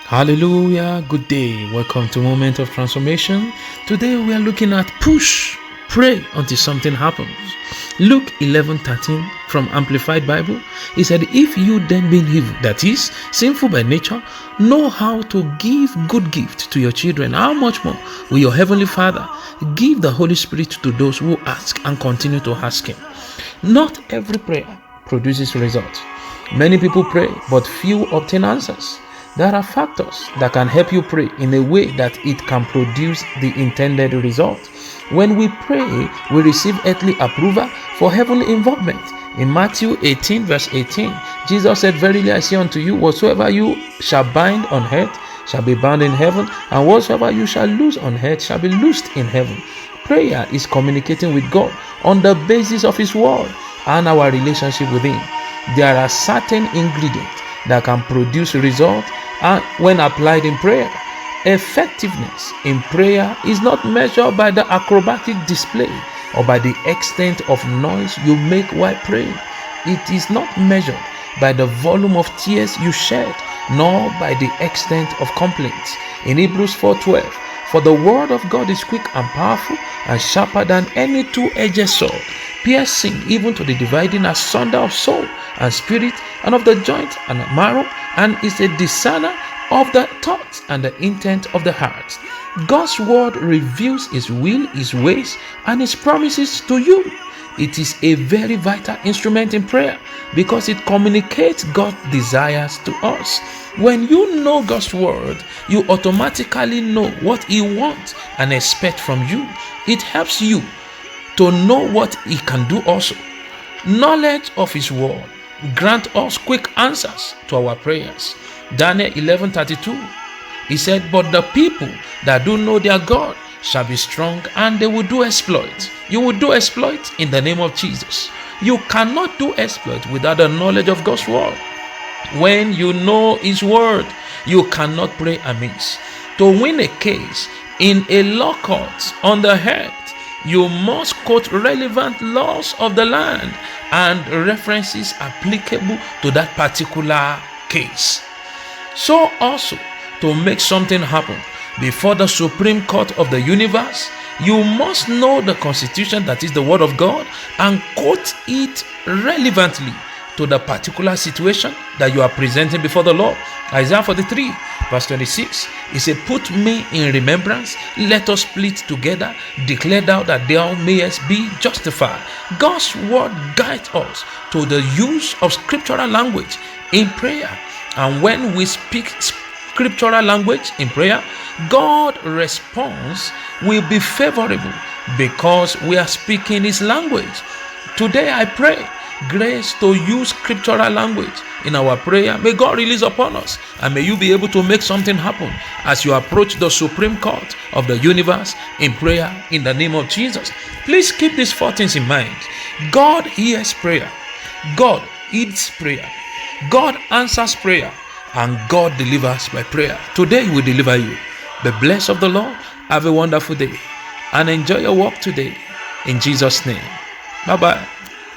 Hallelujah. Good day. Welcome to Moment of Transformation. Today we are looking at push, pray until something happens. Luke 11:13 from Amplified Bible. He said, if you then being evil, that is, sinful by nature, know how to give good gift to your children, how much more will your heavenly Father give the Holy Spirit to those who ask and continue to ask Him? Not every prayer produces results. Many people pray, but few obtain answers. There are factors that can help you pray in a way that it can produce the intended result. When we pray, we receive earthly approval for heavenly involvement. In Matthew 18 verse 18, Jesus said, verily I say unto you, whatsoever you shall bind on earth shall be bound in heaven, and whatsoever you shall loose on earth shall be loosed in heaven. Prayer is communicating with God on the basis of His word and our relationship with Him. There are certain ingredients that can produce results when applied in prayer. Effectiveness in prayer is not measured by the acrobatic display or by the extent of noise you make while praying. It is not measured by the volume of tears you shed, nor by the extent of complaints. In Hebrews 4:12, for the word of God is quick and powerful and sharper than any two-edged sword, piercing even to the dividing asunder of soul and spirit, and of the joint and marrow, and is a discerner of the thoughts and the intent of the heart. God's word reveals His will, His ways, and His promises to you. It is a very vital instrument in prayer because it communicates God's desires to us. When you know God's word, you automatically know what He wants and expects from you. It helps you to know what He can do also. Knowledge of His word grant us quick answers to our prayers. Daniel 11:32, he said, but the people that do know their God shall be strong, and they will do exploit. You will do exploit in the name of Jesus. You cannot do exploit without the knowledge of God's word. When you know His word, you cannot pray amiss. To win a case in a law court on the earth, you must quote relevant laws of the land and references applicable to that particular case. So also, to make something happen before the Supreme Court of the universe, you must know the Constitution, that is the Word of God, and quote it relevantly to the particular situation that you are presenting before the Lord. Isaiah 43 verse 26, he said, put me in remembrance, let us plead together, declare thou that thou mayest be justified. God's word guides us to the use of scriptural language in prayer. And when we speak scriptural language in prayer, God's response will be favorable because we are speaking His language. Today I pray grace to use scriptural language in our prayer. May God release upon us, and may you be able to make something happen as you approach the Supreme Court of the universe in prayer in the name of Jesus. Please keep these four things in mind. God hears prayer, God heeds prayer, God answers prayer, and God delivers by prayer. Today He will deliver you. Be blessed of the Lord. Have a wonderful day and enjoy your walk today in Jesus' name. Bye-bye.